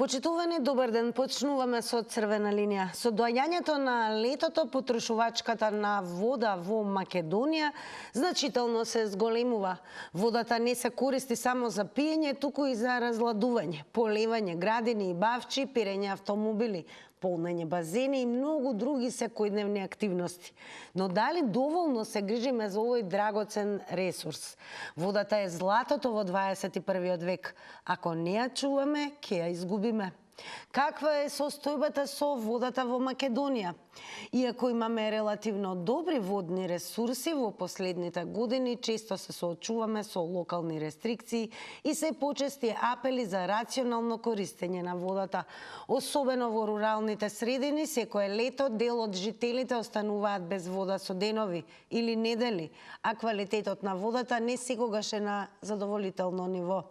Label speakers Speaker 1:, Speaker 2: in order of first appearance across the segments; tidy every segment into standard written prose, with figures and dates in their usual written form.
Speaker 1: Почитувани, добар ден. Почнуваме со црвена линија. Со доаѓањето на летото, потрошувачката на вода во Македонија значително се зголемува. Водата не се користи само за пиење, туку и за разладување, поливање градини и бавчи, перење автомобили, полнење базени и многу други секојдневни активности. Но дали доволно се грижиме за овој драгоцен ресурс? Водата е златото во 21. век. Ако не ја чуваме, ќе ја изгубиме. Каква е состојбата со водата во Македонија? Иако имаме релативно добри водни ресурси, во последните години често се соочуваме со локални рестрикции и се почести апели за рационално користење на водата. Особено во руралните средини, секое лето дел од жителите остануваат без вода со денови или недели, а квалитетот на водата не секогаш е на задоволително ниво.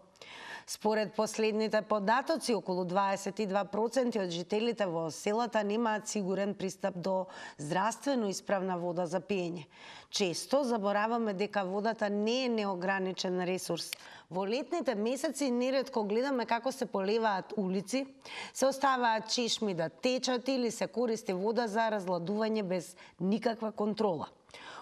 Speaker 1: Според последните податоци, околу 22% од жителите во селата немаат сигурен пристап до здравствено исправна вода за пиење. Често забораваме дека водата не е неограничен ресурс. Во летните месеци неретко гледаме како се поливаат улици, се оставаат чешми да течат или се користи вода за разладување без никаква контрола.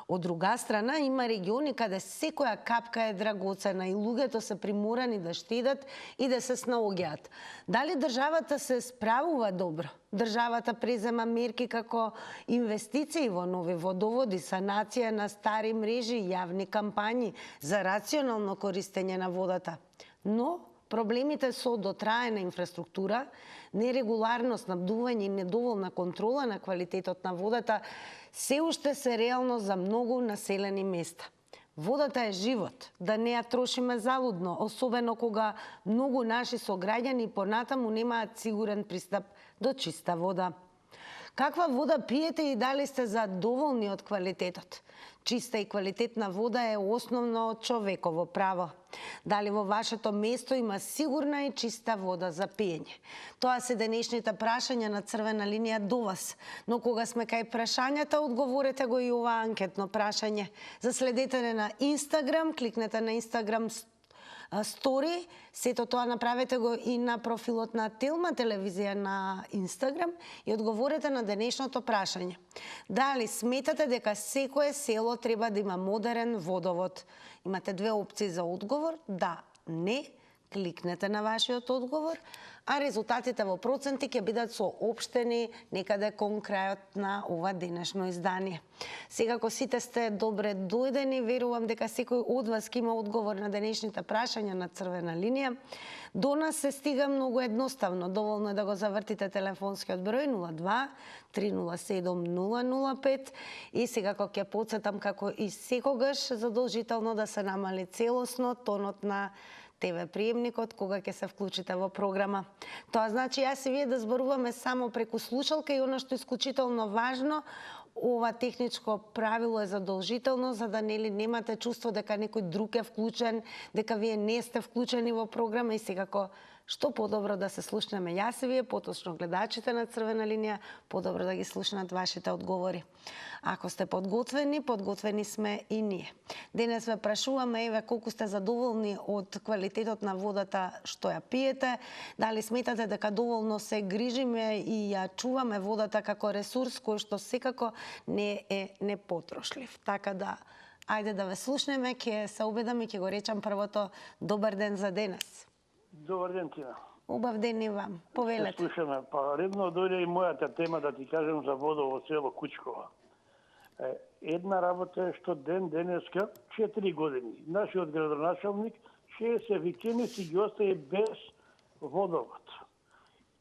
Speaker 1: Од друга страна, има региони каде секоја капка е драгоцена и луѓето се приморани да штедат и да се снаоѓаат. Дали државата се справува добро? Државата презема мерки како инвестиции во нови водоводи, санација на стари мрежи, јавни кампањи за рационално користење на водата. Но проблемите со дотраена инфраструктура, нерегуларно снабдување и недоволна контрола на квалитетот на водата се уште се реално за многу населени места. Водата е живот, да не ја трошиме залудно, особено кога многу наши сограѓани понатаму немаат сигурен пристап до чиста вода. Каква вода пиете и дали сте задоволни од квалитетот? Чиста и квалитетна вода е основно човеково право. Дали во вашето место има сигурна и чиста вода за пиење? Тоа се денешните прашања на црвена линија до вас. Но кога сме кај прашањата, одговорете го и ова анкетно прашање. Заследете на Инстаграм, кликнете на Инстаграм стори, сето тоа направете го и на профилот на Телма телевизија на Инстаграм и одговорете на денешното прашање. Дали сметате дека секое село треба да има модерен водовод? Имате две опции за одговор, да, не, кликнете на вашиот одговор, а резултатите во проценти ќе бидат соопштени некаде кон крајот на ова денешно издание. Секако сите сте добре дојдени, верувам дека секој од вас ќе има одговор на денешните прашања на црвена линија. До нас се стига многу едноставно, доволно е да го завртите телефонскиот број 02 307 005 и секако ќе потсетам како и секогаш задолжително да се намали целосно тонот на ТВ приемникот кога ќе се вклучите во програма. Тоа значи јас и вие да зборуваме само преку слушалка и она што е исклучително важно, ова техничко правило е задолжително за да немате чувство дека некој друг е вклучен, дека вие не сте вклучени во програма и секако што подобро да се слушнеме јас и вие, поточно гледачите на црвена линија, подобро да ги слушнат вашите одговори. Ако сте подготвени, подготвени сме и ние. Денес ве прашуваме еве колку сте задоволни од квалитетот на водата што ја пиете, дали сметате дека доволно се грижиме и ја чуваме водата како ресурс кој што секако не е непотрошлив. Така да, ајде да ве слушнеме, ќе се обидам и ќе го речам првото добар ден за денес.
Speaker 2: Добар ден, Тина.
Speaker 1: Убав ден и вам. Повелете.
Speaker 2: Слушаме. Па редно дојде и мојата тема да ти кажем за вода во село Кучкова. Една работа е што денеска 4 години нашиот градоначалник 60 викенди ги остави без водовод.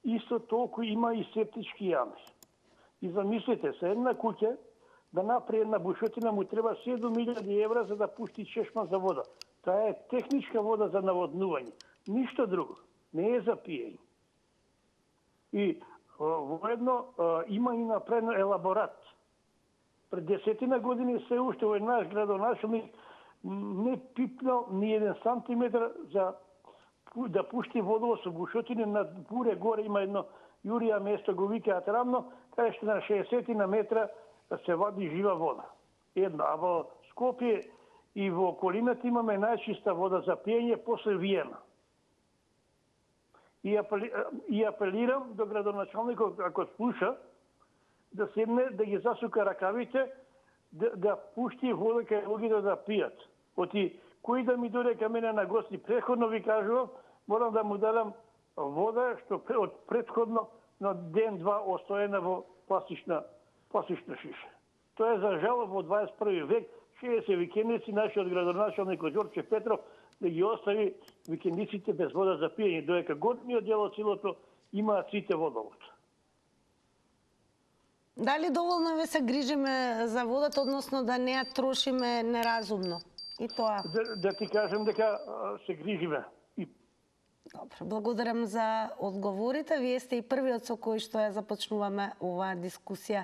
Speaker 2: Исто толку има и септички јами. И замислите се, една куќа да направи една бушотина му треба 7.000 евра за да пушти чешма за вода. Таа е техничка вода за наводнување. Ништо друго. Не е за пиење. И воедно има и направено елаборат. Пред 10 години се уште овој наш градоначалник не пипнал ни 1 сантиметар за да пушти водово со бушотини на буре горе има едно Јурија место го викаат рамно, каде што на 60 метра се вади жива вода. Едно, а во Скопје и во околината имаме најчиста вода за пиење после Виена. И апелирам до градоначалникот, ако слуша, да седне, да ги засука ракавите, да пушти вода кај луѓето да пијат. Оти, кој да ми дојде кај мене на гости, претходно ви кажувам, морам да му дадам вода што од претходно на ден-два остоена во пластична шиша. Тоа е за жал во 21 век, 60 викендици нашиот градоначалник Ѓорче Петров да ги остави викендиците без вода за пиење, додека горниот дел од селото имаат сите водовод.
Speaker 1: Дали доволно ве се грижиме за водата, односно да не ја трошиме неразумно? И тоа.
Speaker 2: Да ти кажем дека се грижиме.
Speaker 1: Добро, благодарам за одговорите. Вие сте и првиот со кој што ја започнуваме оваа дискусија.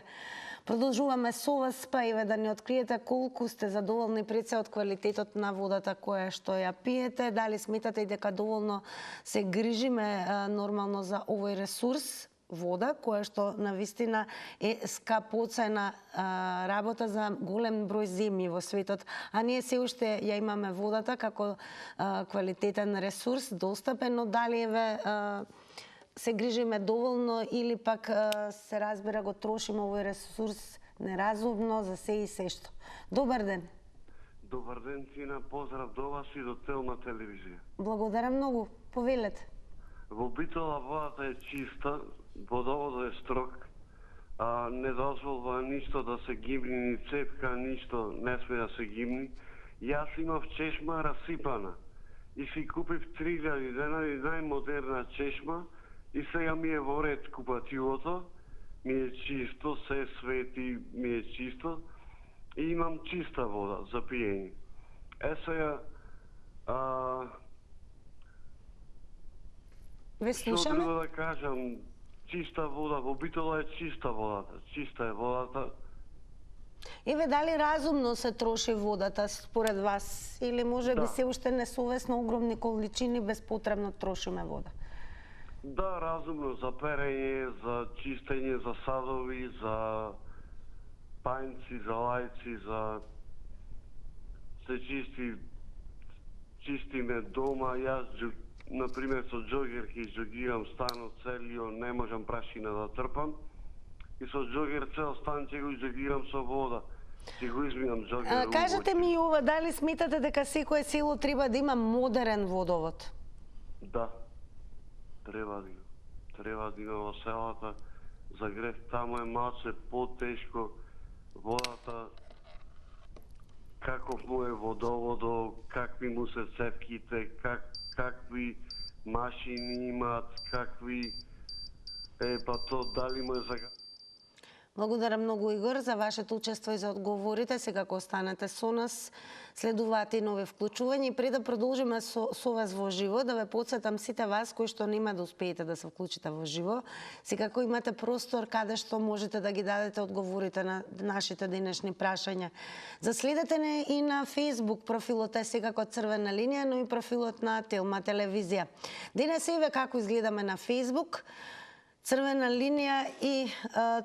Speaker 1: Продолжуваме со вас, па еве да ни откриете колку сте задоволни пред се од квалитетот на водата која што ја пиете. Дали сметате и дека доволно се грижиме нормално за овој ресурс вода, која што навистина е скапоцена работа за голем број земји во светот, а ние се уште ја имаме водата како квалитетен ресурс, достапен, но дали еве се грижиме доволно или пак се разбира го трошиме овој ресурс неразумно за се и се што. Добар ден.
Speaker 3: Добар ден, Тина, поздрав до вас и до Телма телевизија.
Speaker 1: Благодарам многу. Повелете.
Speaker 3: Во Битола водата е чиста, водоводот е строг, не дозволува ништо да се гимни, ни цепка, ништо не сме да се гимни. Јас имав чешма расипана и си купив 3000 денари најмодерна чешма и сега ми е во ред купатилото, ми е чисто, се свети, ми е чисто и имам чиста вода за пиење. Сега
Speaker 1: Ве
Speaker 3: што
Speaker 1: слушаме?
Speaker 3: треба да кажам, чиста вода, во Битола е чиста водата, чиста е водата.
Speaker 1: Еве, дали разумно се троши водата според вас или може би се уште несовесно огромни количини безпотребно трошиме вода?
Speaker 3: Да, разумно за перење, за чистење, за садови, за пајнци, за лајци, за се чистиме дома. Јас, например, со џогер ќе џогирам станот целио, не можам прашина да трпам. И со џогер цел стан ќе го џогирам со вода. Ќе го изминам џогер.
Speaker 1: Кажете ми ова, дали сметате дека секое село треба да има модерен водовод?
Speaker 3: Да. Треба да има во селата. За грев таму е малце потешко. Водата, каков му е водоводо, какви му се цевките, какви машини имаат, какви па то дали му е за...
Speaker 1: Благодарам многу, Игор, за вашето учество и за одговорите. Сега ако останете со нас, следуваат и нови вклучувања. И пред да продолжиме со вас во живо, да ве потсетам сите вас кои што нема да успеете да се вклучите во живо, секако имате простор каде што можете да ги дадете одговорите на нашите денешни прашања. Заследете не и на Facebook, профилот е секако Црвена линија, но и профилот на Телма телевизија. Денес еве како изгледаме на Facebook, Црвена линија и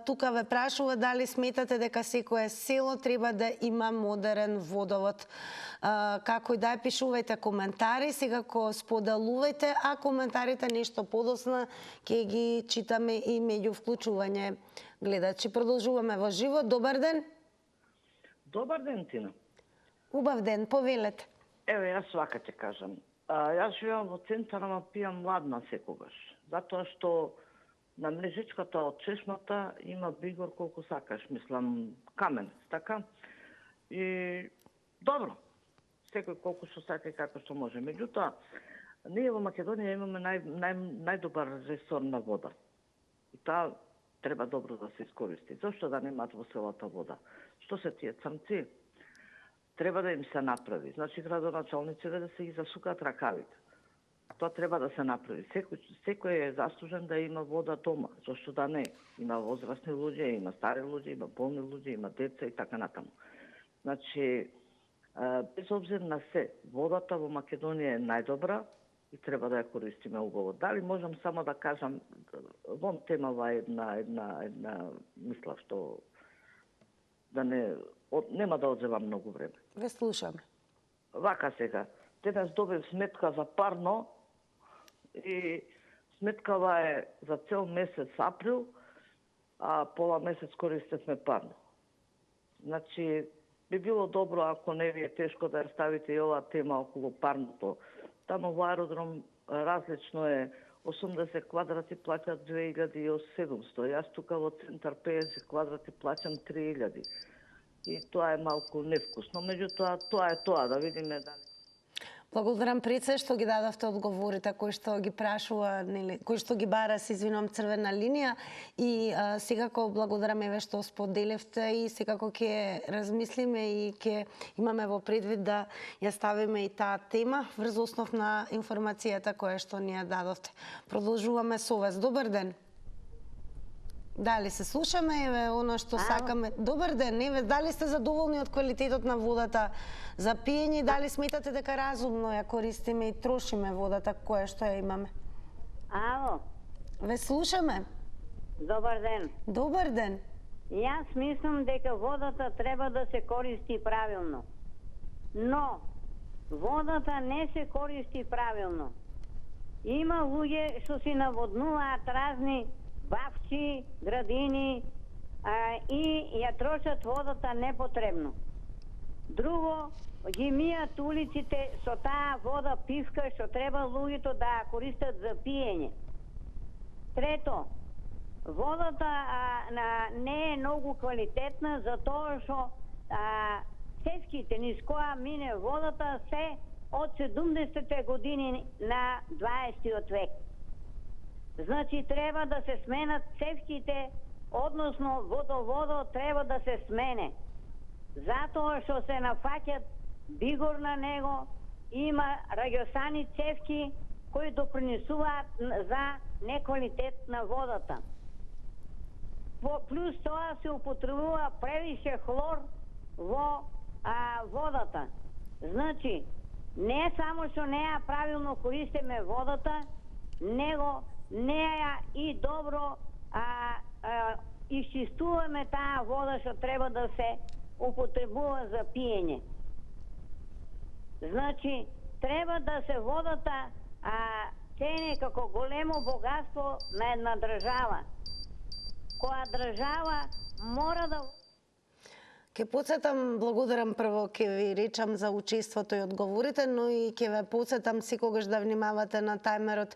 Speaker 1: тука ве прашува дали сметате дека секое село треба да има модерен водовод. Како и да е, пишувајте коментари, секако споделувајте, а коментарите нешто подосна ќе ги читаме и меѓу вклучување гледачи. Продолжуваме во живо. Добар ден.
Speaker 4: Добар ден, Тина.
Speaker 1: Убав ден, повелете.
Speaker 4: Еве, јас вака ќе кажам. Јас живеам во центар, ама пијам ладна секогаш. Затоа што на мрежичката од чешмата има бигор колку сакаш, мислам камен, така? И добро, секој колку што сака и како што може. Меѓутоа, ние во Македонија имаме најдобар ресор на вода. И таа треба добро да се искористи. Зошто да немаат во селата вода? Што се тие црнци? Треба да им се направи. Значи, градоначалниците да се ги засукаат ракавите. Тоа треба да се направи. Секој е заслужен да има вода дома. Зошто да не? Има возрастни луѓе, има стари луѓе, има болни луѓе, има деца и така натаму. Значи, без обзир на се, водата во Македонија е најдобра и треба да ја користиме убаво. Дали можам само да кажам, вон темава една мисла што да нема да одзема многу време.
Speaker 1: Ве слушам.
Speaker 4: Вака сега, денес добив сметка за парно и Сметкава е за цел месец април, а пола месец користевме парно. Значи, би било добро ако не ви е тешко да ја ставите и оваа тема околу парното. Таму во аеродром различно е, 80 квадрати плаќат 2700. Јас тука во центар 50 квадрати плаќам 3000. И тоа е малку невкусно. Меѓутоа, тоа е тоа, да видиме дали.
Speaker 1: Благодарам пред се што ги дадовте одговорите кои што ги прашува, нели, кои што ги бара, се извинувам, црвена линија, и секако благодарам еве што споделивте и секако ќе размислиме и ќе имаме во предвид да ја ставиме и таа тема врз основ на информацијата која што ни ја дадовте. Продолжуваме со вас. Добар ден. Дали се слушаме, еве, оно што сакаме. Добар ден, еве, дали сте задоволни од квалитетот на водата за пиење, дали сметате дека разумно ја користиме и трошиме водата која што ја имаме?
Speaker 5: Ало,
Speaker 1: Ве слушаме.
Speaker 5: добар ден.
Speaker 1: Добар ден.
Speaker 5: Јас мислам дека водата треба да се користи правилно. Но, водата не се користи правилно. Има луѓе што си наводнуваат разни бавци, градини и ја трошат водата непотребно. Друго, ги мијат улиците со таа вода пивка што треба луѓето да ја користат за пиење. Трето, водата не е многу квалитетна затоа што цевките низ која мине водата се од 70-те години на 20-тиот век. Значи треба да се сменат цевките, односно водоводот треба да се смене. Затоа што се нафаќат бигор на него, има радиосани цевки кои допринесуваат за неквалитет на водата. Плюс тоа се употребува превише хлор во водата. Значи, не само што не ја правилно користиме водата, него не ја и добро исчистуваме таа вода што треба да се употребува за пиење. Значи, треба да се водата цени како големо богатство на една држава. Која држава мора да...
Speaker 1: Ке подсетам, благодарам прво, ке ви речам за учеството и одговорите, но и ке ве подсетам секогаш да внимавате на тајмерот.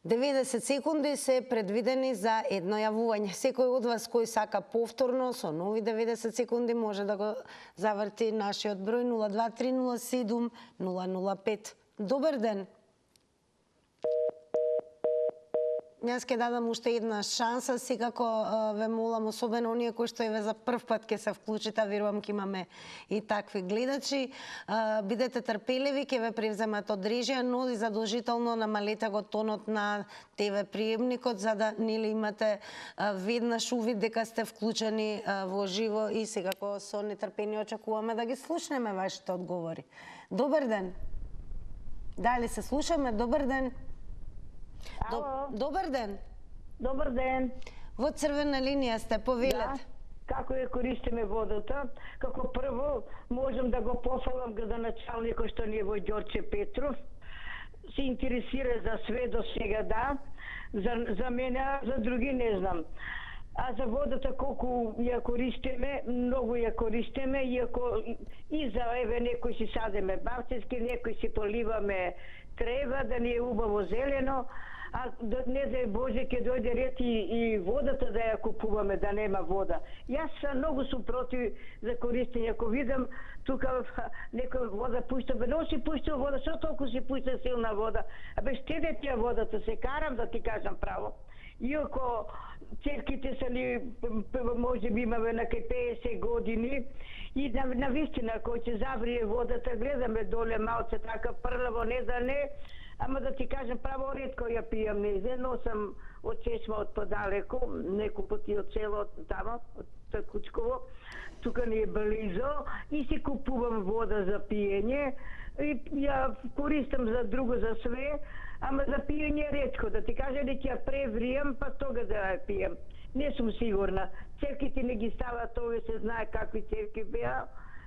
Speaker 1: 90 секунди се предвидени за едно јавување. Секој од вас кој сака повторно со нови 90 секунди може да го заврти нашиот број 02307 005. Добар ден. Јас ќе дадам уште една шанса, секако ве молам, особено оние кои што еве за прв пат ќе се вклучите, верувам ќе имаме и такви гледачи. Бидете трпеливи, ќе ве превземат од режија, но и задолжително намалете го тонот на ТВ приемникот за да нели имате веднаш увид дека сте вклучени во живо и секако со нетрпение очекуваме да ги слушнеме вашите одговори. Добар ден. Дали се слушаме? Добар ден. Добар ден.
Speaker 6: Добар ден.
Speaker 1: Во црвена линија сте, повелете.
Speaker 6: Како ја користиме водата? Како прво можам да го пофалам градоначалникот што ни е во Ѓорче Петров. Се интересира за све до сега, да. За мене, за други не знам. А за водата колку ја користиме, многу ја користиме, иако и за еве некои си садеме бавцески, некои си поливаме трева да ни е убаво зелено, а не дај Боже ќе дојде ред и водата да ја купуваме, да нема вода. Јас многу сум против за користење. Ако видам тука некој вода пушта, но си пушта вода, што толку си пушта силна вода? Абе штеде тија водата, се карам да ти кажам право. Иако цевките са ни, може би имаме на кај 50 години, и на вистина, кој ќе заврие водата, гледаме доле малце така прляво, не да не, ама да ти кажем право, ретко ја пијам незе, но сам од Чешма од подалеку, некој пати од село тамо, од Такучково, тука ни е близо, и си купувам вода за пиење, и ја користам за друго, за све, ама за пиење ретко, да ти кажа дека ја превријам, па тога да ја пијам. Не сум сигурна. Цевките не ги стават, овие се знае какви цевки беа.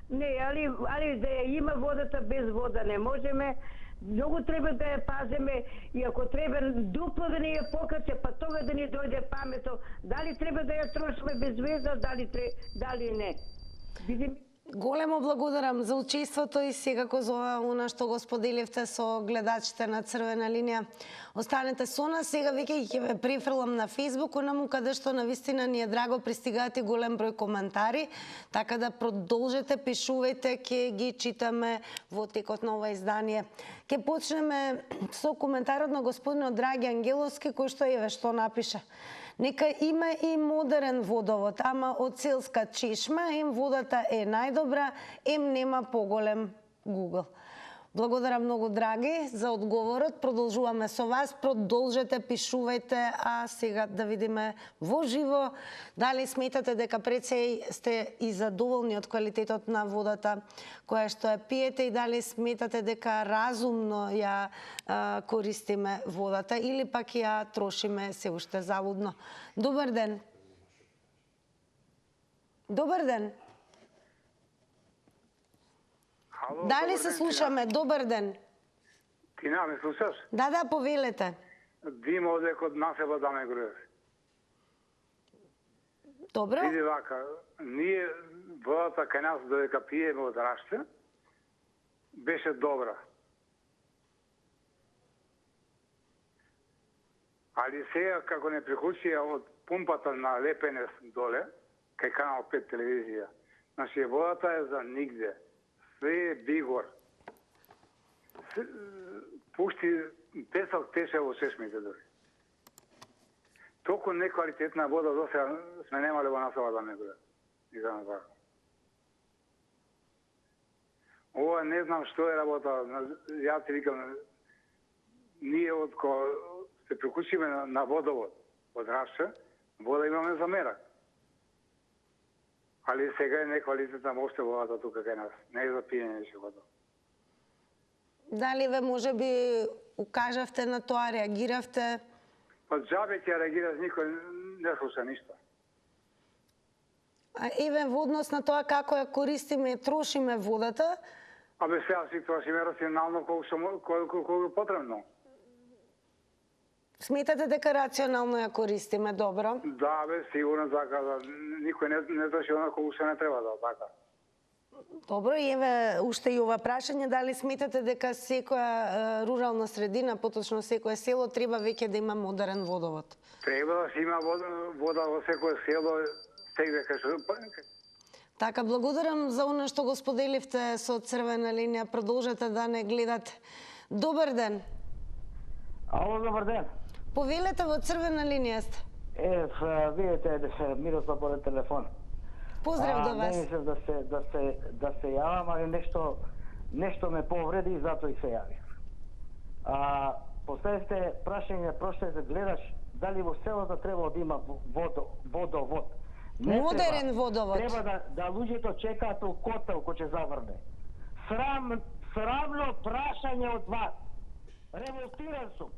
Speaker 6: Не, али да ја има водата, без вода не можеме. Многу треба да ја пазиме и ако треба дупло да не ја покаче, па тога да ни дојде памето, дали треба да ја трошиме без веза, дали не. Видиме.
Speaker 1: Големо благодарам за учеството и секако за она што го споделивте со гледачите на Црвена линија. Останете со нас, сега веќе ќе ве префрлам на Facebook, онаму каде што навистина ни е драго пристигаат и голем број коментари, така да продолжете, пишувајте, ќе ги читаме во текот на ова издание. Ќе почнеме со коментарот на господинот Драги Ангеловски, кој што еве што напише. Нека има и модерен водовод, ама од селска чешма, им водата е најдобра, им нема поголем Google. Благодарам многу, Драги, за одговорот. Продолжуваме со вас. Продолжете, пишувајте, а сега да видиме во живо дали сметате дека пред се сте и задоволни од квалитетот на водата која што ја пиете и дали сметате дека разумно ја користиме водата или пак ја трошиме се уште залудно. Добар ден. Добар ден.
Speaker 7: Ало,
Speaker 1: Дали се слушаме? Добар ден.
Speaker 7: Тина, ме слушаш?
Speaker 1: Да, повелете.
Speaker 7: Дим одек од насеба да ме Груев.
Speaker 1: Добро.
Speaker 7: Види вака, ние водата кај нас додека пиеме од Раште, беше добра. Али сега, како не приклучија од пумпата на Лепенес доле, кај канал 5 телевизија, значи водата е за нигде. Све е бигор. Пушти песок теше во чешмите дори. Толку неквалитетна вода до сега сме немале во насова да не биде. Никаде така. Ова не знам што е работа. Ја ти викам, ние од кога се приклучиме на водовод од Рашче, вода имаме за мерак. Али сега е неквалитетна моште водата тука кај нас. Не е за пиење више вода.
Speaker 1: Дали ве може би укажавте на тоа, реагиравте?
Speaker 7: Па џабе ќе реагираш, никој не слуша ништо.
Speaker 1: А еве во однос на тоа како ја користиме и трошиме водата,
Speaker 7: Абе сега си трошиме рационално колку е потребно.
Speaker 1: сметате дека рационално ја користиме добро?
Speaker 7: Да, бе, сигурно така, да. Никој не троши оно колку се не треба да, така.
Speaker 1: Добро, и еве уште и ова прашање, дали сметате дека секоја рурална средина, поточно секое село, треба веќе да има модерен водовод?
Speaker 7: Треба да се има вода во секое село, сегде кај што...
Speaker 1: Така, благодарам за она што го споделивте со Црвена линија. Продолжете да не гледате. Добар ден.
Speaker 8: Ало, добар ден.
Speaker 1: Повелете, во Црвена линија сте.
Speaker 8: Видите, Мирослав по телефон.
Speaker 1: Поздрав до вас.
Speaker 8: Не мислев да се јавам, али нешто ме повреди и затоа и се јавив. Поставивте прашање проште да гледаш дали во селото треба да има водовод. Не
Speaker 1: Модерен
Speaker 8: треба.
Speaker 1: водовод.
Speaker 8: Треба да луѓето чекаат у котел кој ќе заврне. Срамно прашање од вас. Револтиран сум.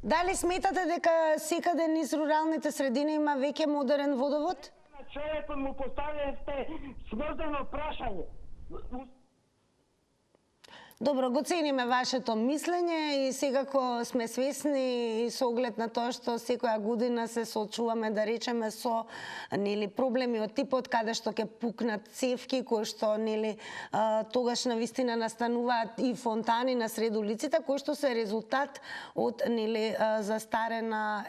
Speaker 1: Дали сметате дека секаде низ руралните средини има веќе модерен водовод?
Speaker 8: На човекот му поставивте смрдено прашање.
Speaker 1: Добро, го цениме вашето мислење и секако сме свесни и со оглед на тоа што секоја година се соочуваме, да речеме, со проблеми од типот каде што ќе пукнат цевки кои што тогаш навистина настануваат и фонтани на сред улиците кои што се резултат од застарена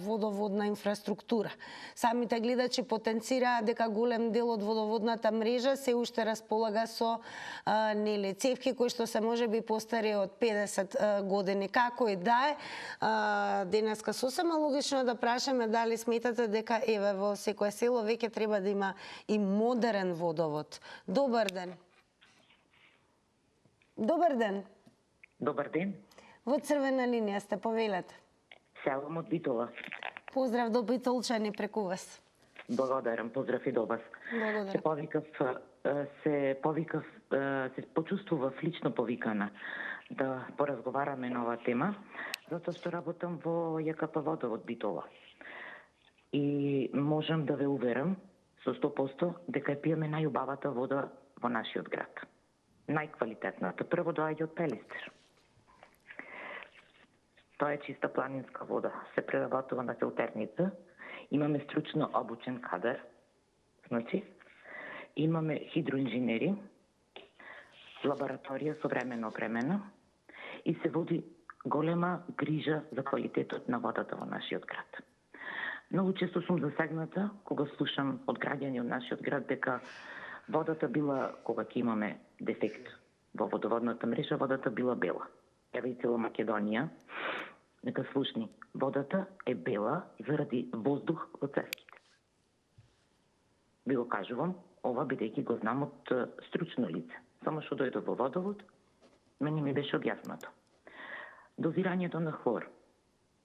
Speaker 1: водоводна инфраструктура. Самите гледачи потенцираат дека голем дел од водоводната мрежа се уште располага со цевки кои што се може би постари од 50 години. Како и да е, денеска сосема логично да прашаме дали сметате дека еве во секое село веќе треба да има и модерен водовод. Добар ден. Добар ден.
Speaker 9: Добар ден.
Speaker 1: Во Црвена линија сте, повелете.
Speaker 9: Селам од Битола.
Speaker 1: Поздрав до битолчани преку вас.
Speaker 9: Благодарам, поздрав и до вас.
Speaker 1: Благодарам.
Speaker 9: Се почувствував лично повикана да поразговараме на оваа тема, затоа што работам во ЈКП Водовод Битола. И можам да ве уверам со 100% дека пиеме најубавата вода во нашиот град. Најквалитетната. Прво доаѓа од Пелистер. Тоа е чиста планинска вода. Се преработува на филтерница. Имаме стручно обучен кадар. Значи, имаме хидроинженери, лабораторија современо опремена и се води голема грижа за квалитетот на водата во нашиот град. Многу често сум засегната кога слушам од граѓани од нашиот град дека водата била, кога ќе имаме дефект во водоводната мрежа, водата била бела. Ева и цела Македонија, нека слушни, водата е бела заради воздух во цевките. Ви го кажувам, ова бидејќи го знам од стручно лице. Само што дојдов во водовод, мене ми беше објаснато. Дозирањето на хлор.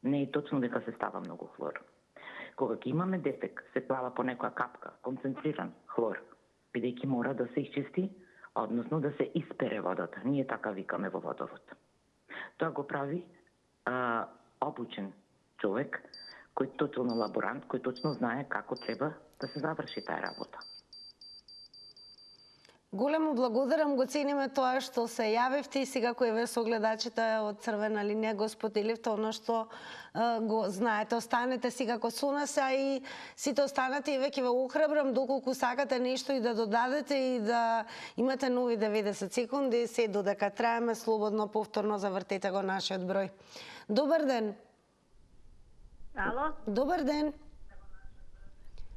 Speaker 9: Не е точно дека се става многу хлор. Кога ќе имаме дефект, се плава по некоја капка, концентриран хлор, бидејќи мора да се изчисти, односно да се испере водата. Ние така викаме во водовод. Тоа го прави обучен човек, кој точно лаборант, кој точно знае како треба да се заврши таа работа.
Speaker 1: Големо благодарам, го цениме тоа што се јавивте и сега кои ве согледачите од Црвена линија го споделивте оно што го знаете. Останете сега со нас, а и сите останете и веќе ве охрабрам доколку сакате нешто и да додадете и да имате нови 90 секунди, се додека траеме слободно повторно завртете го нашиот број. Добар ден.
Speaker 5: Ало?
Speaker 1: Добар ден.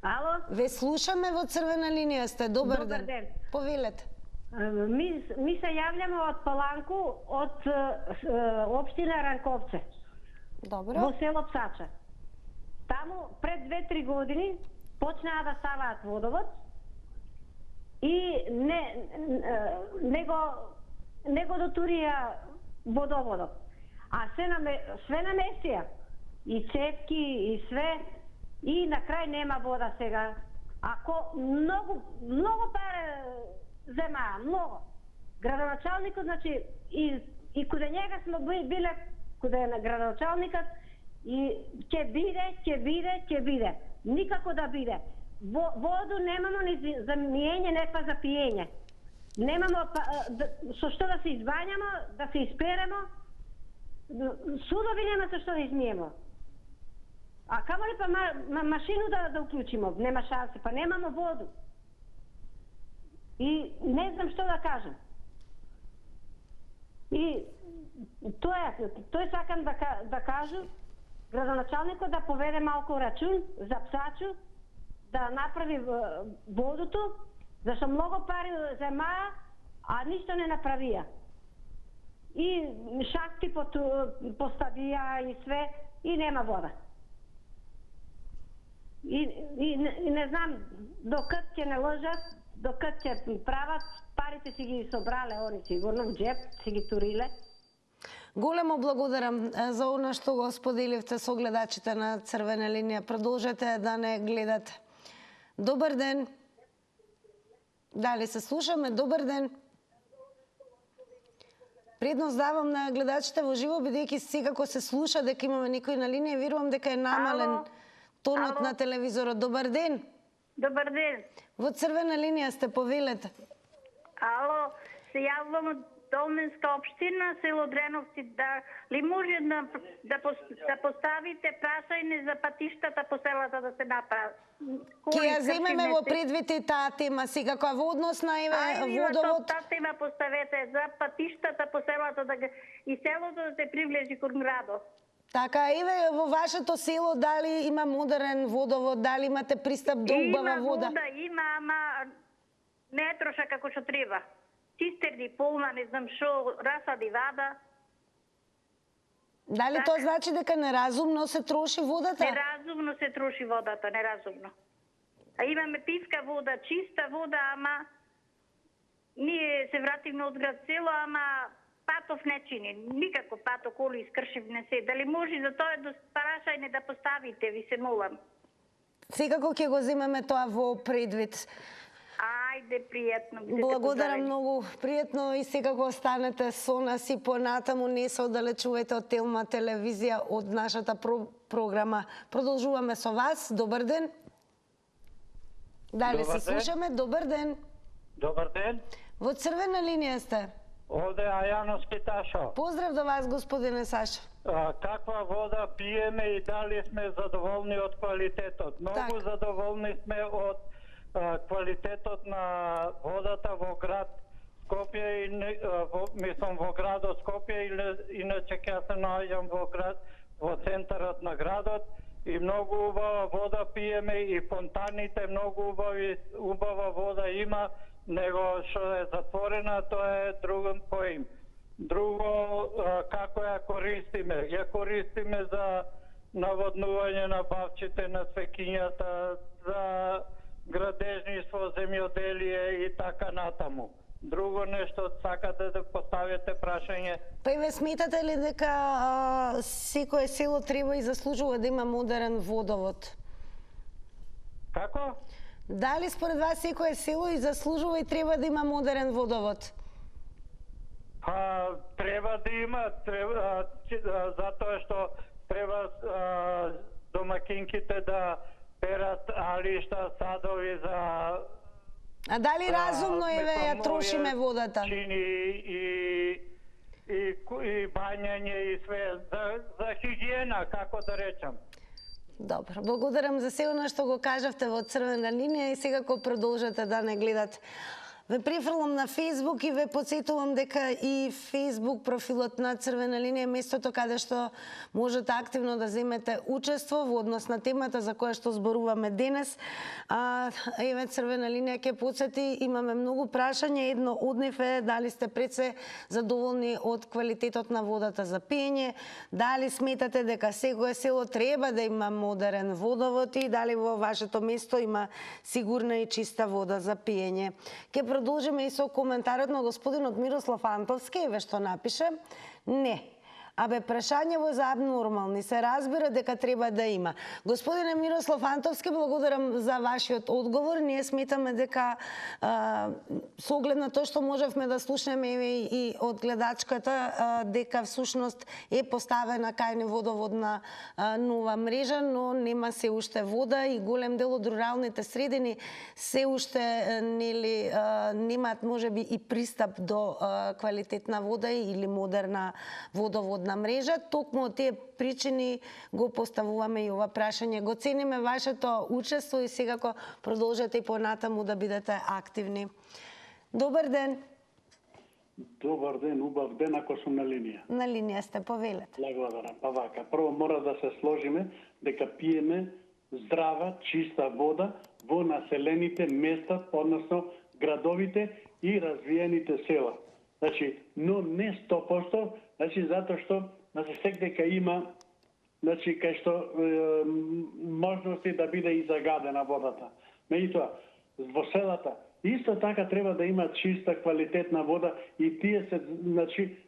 Speaker 5: Ало?
Speaker 1: Ве слушаме во Црвена линија сте. Добар ден. Повелете.
Speaker 5: Ми се јавljаме од Паланку, од општина Ранковце.
Speaker 1: Добро.
Speaker 5: Во село Псача. Таму пред 2-3 години почнаа да ставаат водовод и не го дотурија водоводот. А све намесија. И цевки, и све. И на крај нема вода сега. Ако многу пари земаа, многу. Градоначалникот, значи, и каде njega смо биле, каде е на градоначалникот, и ќе биде. Никако да биде. Воду немамо ни за миење, не па за пиење. Немамо со што да се избањамо, да се исперемо. Судови нема со што да измиемо. А камо ли па машину да уклучимо? Нема шанси, па немамо воду. И не знам што да кажам. И тој сакам да кажу, градоначалникот да поведе малку рачун за Псачу, да направи водото, зашто многу пари земаа, а ништо не направија. И шахти поставија и све, и нема вода. И не знам докад ќе не лъжат, докад ќе прават, парите си ги собрале, они сигурно в джеп си ги туриле.
Speaker 1: Големо благодарам за она што го споделивте со гледачите на Црвена линија. Продолжете да не гледате. Добар ден. Дали се слушаме? Добар ден. Предност давам на гледачите во живо, бидејќи секако се слуша дека имаме никој на линија, верувам дека е намален тонот на телевизорот. Добар ден.
Speaker 10: Добар ден.
Speaker 1: Во Црвена линија сте, повелете.
Speaker 10: Ало, се јавувам од Долменска општина, село Дреновци, ли може да поставите прашање за патиштата по селата да се направат?
Speaker 1: Ке ја земеме во предвид и таа тема сега, која во однос на водовод.
Speaker 10: Таа тема поставете за патиштата по селата и селото да се привлечи кон градот.
Speaker 1: Така, еве во вашето село дали има модерен водовод, дали имате пристап до убава вода?
Speaker 10: Има вода, има, ама не троша како што треба. Цистерни полна, не знам шо, расади вода.
Speaker 1: Дали тоа значи дека неразумно се троши водата?
Speaker 10: Неразумно се троши водата, неразумно. А имаме питка вода, чиста вода, ама ние се вративме од град село, ама патов не чини. Никако пато коли искршив не се. Дали може за тоа до парашајне да поставите, ви се молам.
Speaker 1: Секако ќе го земеме тоа во предвид.
Speaker 10: Ајде, пријатно.
Speaker 1: Благодарам многу, пријатно и секако останете со нас и понатаму, не се оддалечувате од Телма телевизија, од нашата програма. Продолжуваме со вас. Добар ден. Дали се слушаме? Добар ден.
Speaker 11: Добар ден.
Speaker 1: Во Црвена линија сте.
Speaker 11: Овде Ајано Скиташо.
Speaker 1: Поздрав до вас, господине Саша.
Speaker 11: Каква вода пиеме и дали сме задоволни од квалитетот? Многу задоволни сме од квалитетот на водата во град Скопје и мислам во градот Скопје, иначе ќе се наоѓам во центарот на градот и многу убава вода пиеме и фонтаните многу убава вода има, него што е затворена тоа е другом поим. Друго, како ја користиме? Ја користиме за наводнување на бавчите, на свекињата, за градежништво, земјоделие и така натаму. Друго нешто сакате да поставите прашање?
Speaker 1: Па и ве сметате ли дека секое село треба и заслужува да има модерен водовод?
Speaker 11: Како?
Speaker 1: Дали според вас секое село и заслужува и треба да има модерен водовод?
Speaker 11: Треба да има, затоа што треба домакинките да перат алишта, садови за...
Speaker 1: А дали разумно е ја трошиме водата?
Speaker 11: Чини и бањање и све, за хигиена, како да речам.
Speaker 1: Добро, благодарам за се она што го кажавте во црвена линија и секако продолжете да не гледате. Ве префрлам на Facebook и ве подсетувам дека и Facebook профилот на Црвена линија е местото каде што можете активно да земете учество во однос на темата за која што зборуваме денес. Еве Црвена линија ќе подсети, имаме многу прашања, едно од нив е дали сте пред се задоволни од квалитетот на водата за пиење, дали сметате дека секое село треба да има модерен водовод и дали во вашето место има сигурна и чиста вода за пиење. Ќе продолжиме и со коментарот на господинот Мирослав Антовски, еве што напише. Не. Абе, прашањево за абнормални се разбира дека треба да има. Господине Мирослав Антовски, благодарам за вашиот одговор. Ние сметаме дека со оглед на тоа што можевме да слушнеме и од гледачката, дека всушност е поставена кај водоводна нова мрежа, но нема се уште вода и голем дел од руралните средини се уште немаат можеби и пристап до квалитетна вода или модерна водоводна мрежа. Токму од тие причини го поставуваме и ова прашање. Го цениме вашето учество и секако продолжете и понатаму да бидете активни. Добар ден.
Speaker 12: Добар ден, убав ден ако сум на линија.
Speaker 1: На линија сте, повелете.
Speaker 12: Благодарам. Па вака, прво мора да се сложиме дека пиеме здрава, чиста вода во населените места, односно градовите и развиените села. Значи, но не 100%, значи затоа што сек дека има кај што можности да биде и загадена водата. Меѓутоа, во селата исто така треба да има чиста, квалитетна вода и тие се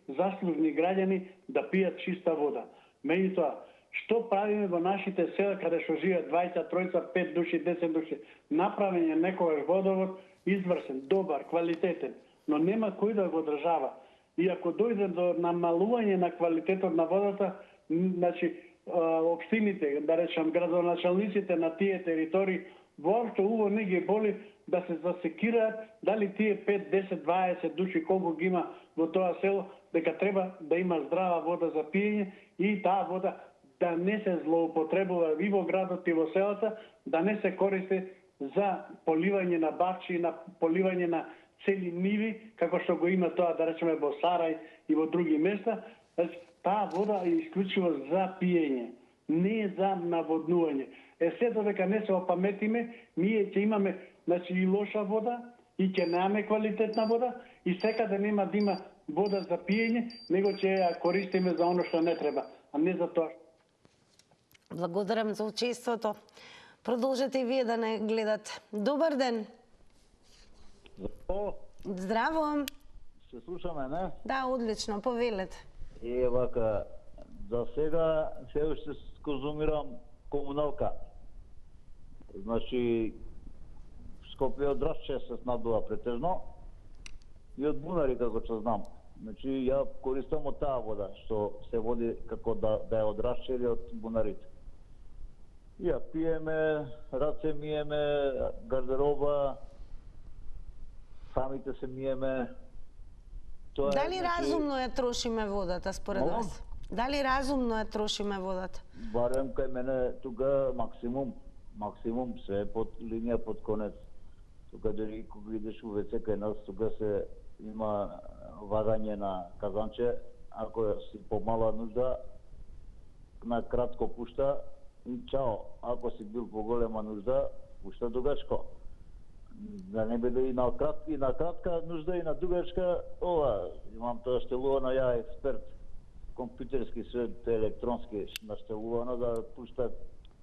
Speaker 12: заслужни граѓани да пијат чиста вода. Меѓутоа, што правиме во нашите села каде што живеат 20, 30, 5 души, 10 души? Направен е некојаш водовод извршен, добар, квалитетен, но нема кој да го одржава. И ако дојде до намалување на квалитетот на водата, значи општините, да речам градоначалниците на тие територии, воопшто уво не ги боли да се засекираат дали тие 5, 10, 20 души колку ги има во тоа село, дека треба да има здрава вода за пиење и таа вода да не се злоупотребува и во градот и во селата, да не се користи за поливање на бавчи, на поливање на цели ниви, како што го има тоа, да речеме, во Сарај и во други места. Таа вода е исклучиво за пиење, не е за наводнување. Се додека не се опаметиме, ние ќе имаме и лоша вода, и ќе немаме квалитетна вода, и секаде нема да има вода за пиење, него ќе ја користиме за оно што не треба, а не за тоа.
Speaker 1: Благодарам за учеството. Продолжете и вие да не гледате. Добар ден. Здраво.
Speaker 13: Се слушаме, не?
Speaker 1: Да, одлично, повелете.
Speaker 13: Вака, за сега се уште конзумирам комуналка. Значи, Скопје од Драшче се снабдува претежно и од бунари, како што знам. Значи, ја користам од таа вода, што се води како да е од Драшче или од бунарите. Ја пиеме, раце миеме, гардероба, самите се миеме, Тоа
Speaker 1: Дали разумно ја трошиме водата според вас? Дали разумно ја трошиме водата?
Speaker 13: Барем кај мене тука максимум се под линија под конец. Тука дори кога идеш у ВЦ кај нас, тука се има вагање на казанче, ако си помала нужда, на кратко пушта и чао. Ако си бил поголема нужда, пушта дугачко. Да не биде и на кратка нужда и на дугачка, ова, имам тоа штелувано ја експерт, компјутерски свет, електронски наштелувано да пушта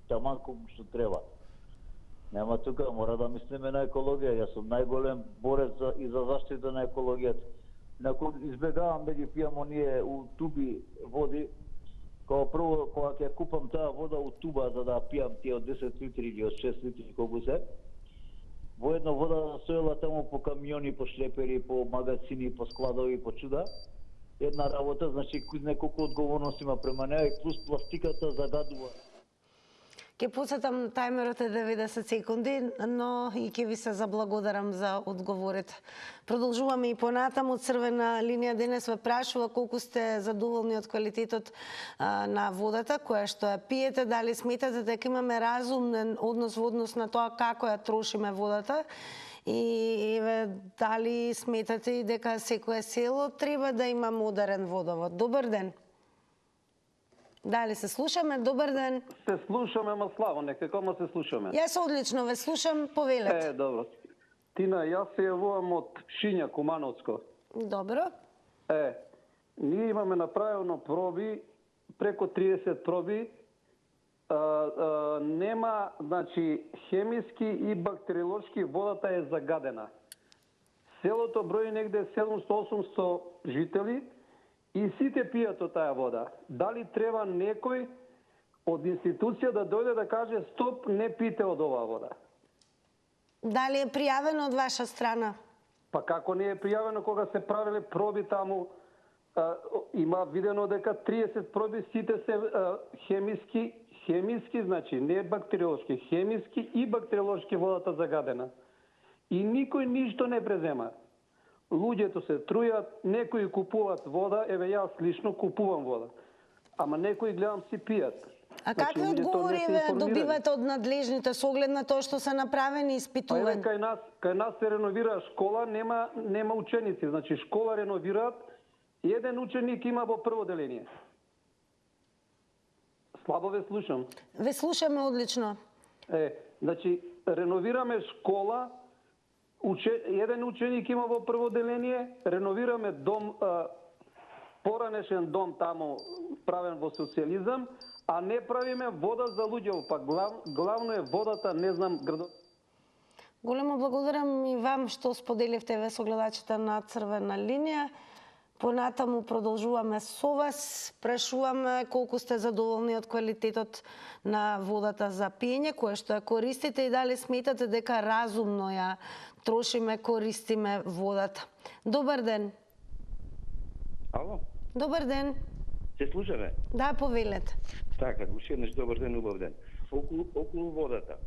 Speaker 13: таман колку што треба. Нема тука, мора да мислиме на екологија. Јас сум најголем борец и за заштита на екологијата. Избегавам да ги пијам оние у туби води. Као прво, кога ќе купам таа вода у туба за да пијам тие од 10 литри или од 6 литри колку се, воедно вода стоела таму по камиони, по шлепери, по магазини, по складови, по чуда. Една работа, значи неколку одговорност има према неа и плюс пластиката загадува.
Speaker 1: Ке посетам тајмерот е 90 секунди, но и ке ви се заблагодарам за одговорите. Продолжуваме и понатаму. Црвена линија денес ве прашува колку сте задоволни од квалитетот на водата која што ја пиете, дали сметате дека имаме разумен однос во однос на тоа како ја трошиме водата и дали сметате и дека секое село треба да има модерен водовод. Добар ден. Дали се слушаме? Добар ден.
Speaker 14: Се слушаме, ама славо, некако ма се слушаме.
Speaker 1: Јас одлично ве слушам, повелете.
Speaker 14: Добро. Тина, јас се јавувам од Пшиња, Кумановско.
Speaker 1: Добро.
Speaker 14: Ние имаме направено проби, преко 30 проби. Нема, значи, хемиски и бактериолошки водата е загадена. Селото брои негде 700-800 жители, и сите пијат од таа вода. Дали треба некој од институција да дојде да каже стоп, не пите од оваа вода?
Speaker 1: Дали е пријавено од ваша страна?
Speaker 14: Па како не е пријавено кога се правеле проби таму? Има видено дека 30 проби сите се хемиски, значи не бактериолошки, хемиски и бактериолошки водата загадена. И никој ништо не презема. Луѓето се трујат, некои купуваат вода, еве јас лично купувам вода. Ама некои гледам си пијат.
Speaker 1: А какви одговори добивате од надлежните со оглед на тоа што се направени испитувања?
Speaker 14: Кај нас се реновира школа, нема ученици, значи школа реновираат, еден ученик има во прво деление. Слабо ве слушам.
Speaker 1: Ве слушаме одлично.
Speaker 14: Значи реновираме школа, еден ученик има во прво деление, реновираме дом, поранешен дом таму правен во социјализам, а не правиме вода за луѓето, па главно е водата, не знам, градот.
Speaker 1: Големо благодарам и вам што споделивте ве со гледачите на Црвена линија. Понатаму продолжуваме со вас, прашуваме колку сте задоволни од квалитетот на водата за пиење, која што ја користите и дали сметате дека разумно ја трошиме, користиме водата. Добар ден.
Speaker 15: Ало?
Speaker 1: Добар ден.
Speaker 15: Се слушаме?
Speaker 1: Да, повелете.
Speaker 15: Така, уште еднаш добар ден, убав ден. Околу водата.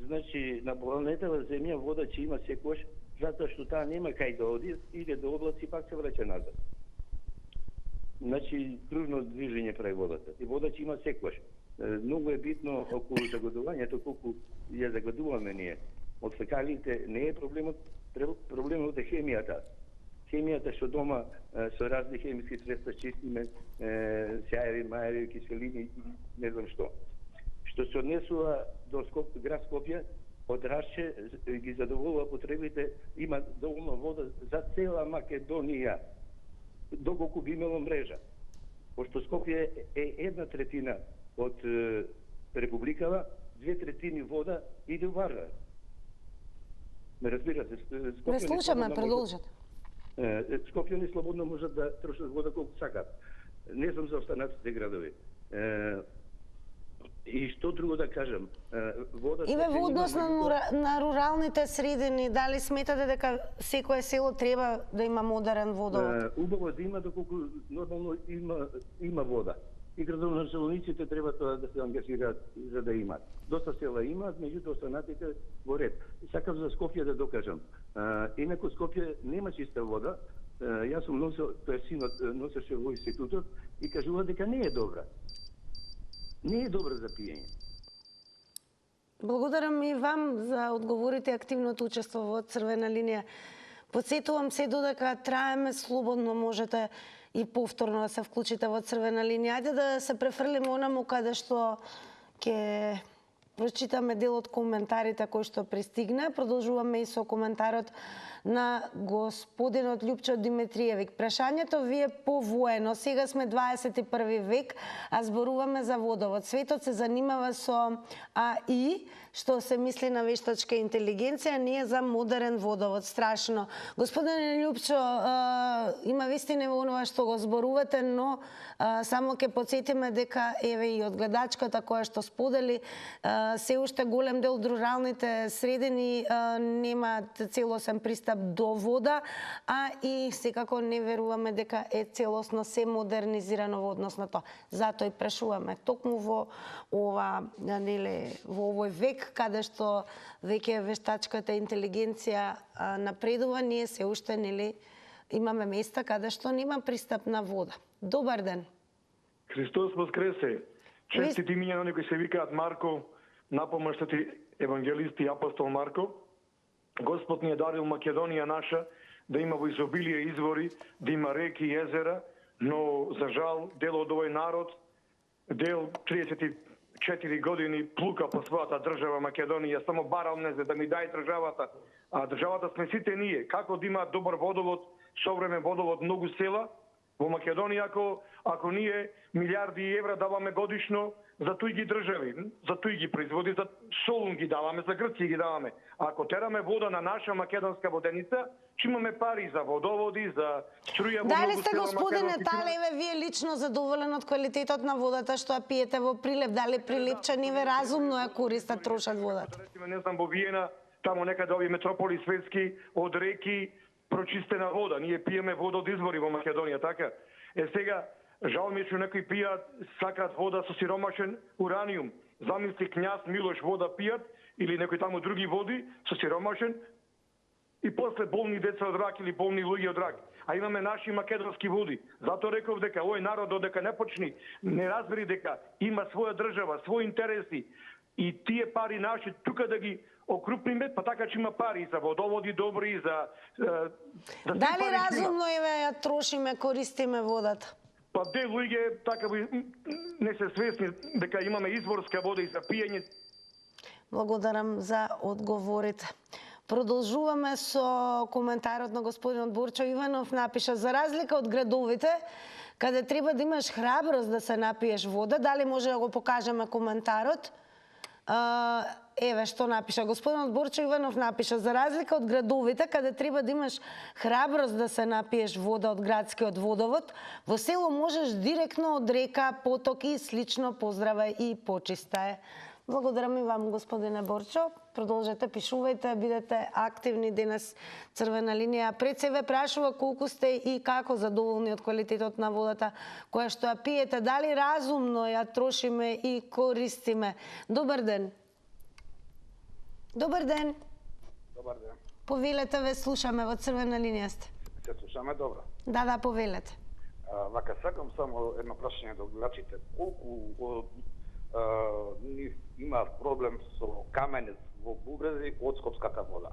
Speaker 15: Значи, на планетава Земја вода ќе има секојаш, затоа што таа нема кај да оди, иде до облаци и пак се враќа назад. Значи, кружно движење прави водата. И вода ќе има секојаш. Многу е битно околу загадувањето, колку ја загадуваме ние. Од фекалиите не е проблемот, проблемот е хемијата. Хемијата што дома со разни хемиски средства чистиме, сјаеви, мајеви, киселини, не знам што. Што се однесува до град Скопје, од Рашче ги задоволува потребите, има доволно вода за цела Македонија, доколку би имало мрежа. Пошто Скопје е 1/3 од републикава, 2/3 вода иде у Вардар. Ме разбирате?
Speaker 1: Ве слушаме, продолжете.
Speaker 15: Скопје не слободно можат да трошат вода колку сакат. Не знам за останатите градови. И што друго да кажам?
Speaker 1: И во однос на руралните средини, дали сметате дека секое село треба да има модерен водовод?
Speaker 15: Убаво да има, доколку нормално има вода. И градоначалниците треба тоа да се ангажираат за да имаат. Доста села имаат, меѓутоа останатите во ред. Сакам за Скопје да докажам. Инаку Скопје нема чиста вода, Јас сум носел, тој синот носеше во институтот и кажува дека не е добра. Не е добра за пиење.
Speaker 1: Благодарам и вам за одговорите и активното учество во Црвена линија. Подсетувам се додека траеме слободно, можете и повторно да се вклучите во Црвена линија. Ајде да се префрлиме онаму каде што ќе прочитаме дел од коментарите кои што пристигна. Продолжуваме и со коментарот на господинот Љупчо Димитриевик. Прашањето ви е повоено. Сега сме 21 век, а зборуваме за водовод. Светот се занимава со АИ, што се мисли на вештачка интелигенција, ние за модерен водовод. Страшно. Господине Љупчо, има вистина во онова што го зборувате, но само ќе подсетиме дека еве и од гледачката која што сподели, се уште голем дел од руралните средини немаат целосен пристап до вода, а и секако не веруваме дека е целосно се модернизирано во однос на тоа. Затоа и прашуваме токму во ова, нели, во овој век каде што веќе вештачката интелигенција напредува, ние се уште, нели, имаме места каде што нема пристап на вода. Добар ден.
Speaker 16: Христос воскресе. Честити имиња на кои се викаат Марко, напомаштати евангелист и апостол Марко. Господ ни е дарил Македонија наша, да има во изобилие извори, да има реки и езера, но за жал дел од овој народ, дел 34 години плука по својата држава Македонија, само барал не за да ми дај државата, а државата сме сите ние. Како да има добар водовод, современ водовод, многу села во Македонија, ако ние милиарди евра даваме годишно за туи ги држави, за туи ги производи, за Солун ги даваме, за Грција ги даваме. А ако тераме вода на наша македонска воденица, ќе имаме пари за водоводи, за струја.
Speaker 1: Дали сте, господине Талеве, вие лично задоволен од квалитетот на водата што ја пиете во Прилеп? Дали прилепчаниве разумно ја користат, трошат водата?
Speaker 16: Не знам, во Виена, тамо некаде овие метрополи светски, од реки, прочистена вода. Ние пиеме вода од извори во Македонија, така? Сега, жал ми е што некои пијат, сакаат вода со сиромашен ураниум. Замисли књаз Милош вода пијат, или некои таму други води со сиромашен, и после болни деца од рак или болни луѓе од рак. А имаме наши македонски води. Затоа реков дека овој народ додека не почни, не разбери дека има своја држава, своји интереси, и тие пари наши тука да ги окрупниме, па така ќе има пари за водоводи добри, за
Speaker 1: дали разумно еве ја трошиме, користиме водата?
Speaker 16: Па де луѓе така не се свесни дека имаме изворска вода и за пиење.
Speaker 1: Благодарам за одговорите. Продолжуваме со коментарот на господинот Борчо Иванов. Напиша: за разлика од градовите, каде треба да имаш храброст да се напиеш вода, дали може да го покажеме коментарот? Еве што напиша господинот Борчо Иванов. Напиша: за разлика од градовите, каде треба да имаш храброст да се напиеш вода од градскиот водовод, во село можеш директно од река, поток и слично. Поздравај и почистај. Благодарам и вам, господине Борчо. Продолжете, пишувајте, бидете активни денес. Црвена линија пред себе прашува колку сте и како задоволни од квалитетот на водата која што ја пиете, дали разумно ја трошиме и користиме. Добар ден. Добар ден.
Speaker 17: Добар ден.
Speaker 1: Повелете, ве слушаме, во Црвена линија сте.
Speaker 17: Се слушаме добро.
Speaker 1: Да, повелете.
Speaker 17: Вака сакам само едно прашање до гледачите. Колку има проблем со каменец во бубрези од Скопската вода?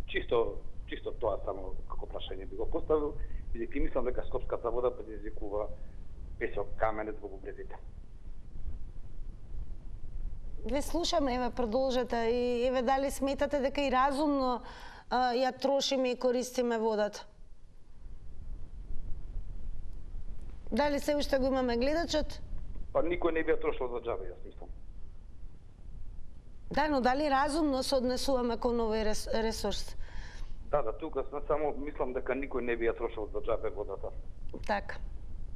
Speaker 17: Чисто тоа само како прашање би го поставил, бидејќи мислам дека Скопската вода предизвикува песок каменец во бубрезите.
Speaker 1: Ве слушаме, еве продолжете и еве дали сметате дека и разумно ја трошиме и користиме водата? Дали се уште го имаме гледачот?
Speaker 17: Па никој не би ја трошил за џабе, јас мислам.
Speaker 1: Да, но дали разумно се однесуваме кон овој ресурс?
Speaker 17: Да, тука само мислам дека никој не би ја трошил за џабе водата.
Speaker 1: Така.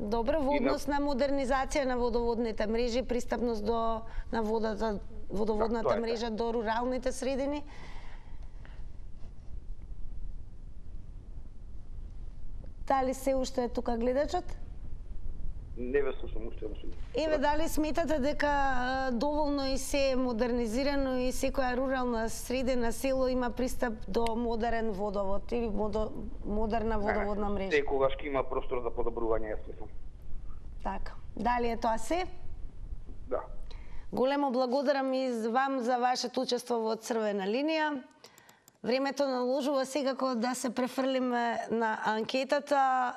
Speaker 1: Добро, во однос на модернизација на водоводните мрежи, пристапност на водата, водоводната мрежа до руралните средини. Дали се уште е тука гледачот?
Speaker 17: Не ве слушам уште еднаш.
Speaker 1: Еве, дали сметате дека доволно и се модернизирано и секоја рурална средина, село има пристап до модерен водовод или модерна водоводна мрежа?
Speaker 17: Секогаш има простор за подобрување, јас мислам.
Speaker 1: Така. Дали е тоа се?
Speaker 17: Да.
Speaker 1: Големо благодарам и вам за вашето учество во Црвена линија. Времето наложува секако да се префрлиме на анкетата.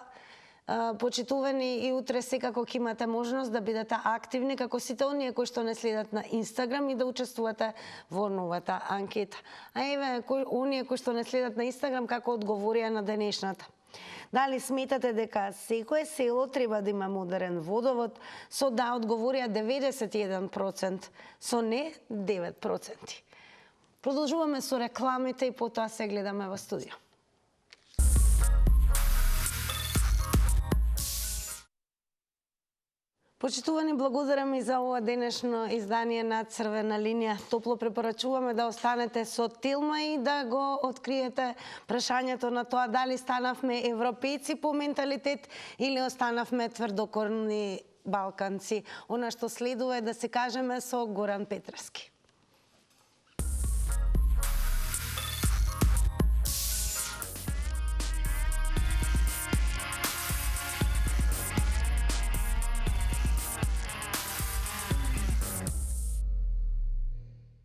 Speaker 1: Почитувани, и утре секако ќе имате можност да бидете активни како сите оние кои што не следат на Инстаграм и да учествувате во новата анкета. А еве, оние кои што не следат на Инстаграм, како одговорија на денешната. Дали сметате дека секое село треба да има модерен водовод? Со да одговорија 91%, со не 9%. Продолжуваме со рекламите и потоа се гледаме во студио. Почитувани, благодарам и за ова денешно издание на Црвена линија. Топло препорачуваме да останете со Тилма и да го откриете прашањето на тоа дали станавме европејци по менталитет или останавме тврдокорни балканци. Она што следува е да се кажеме со Горан Петровски.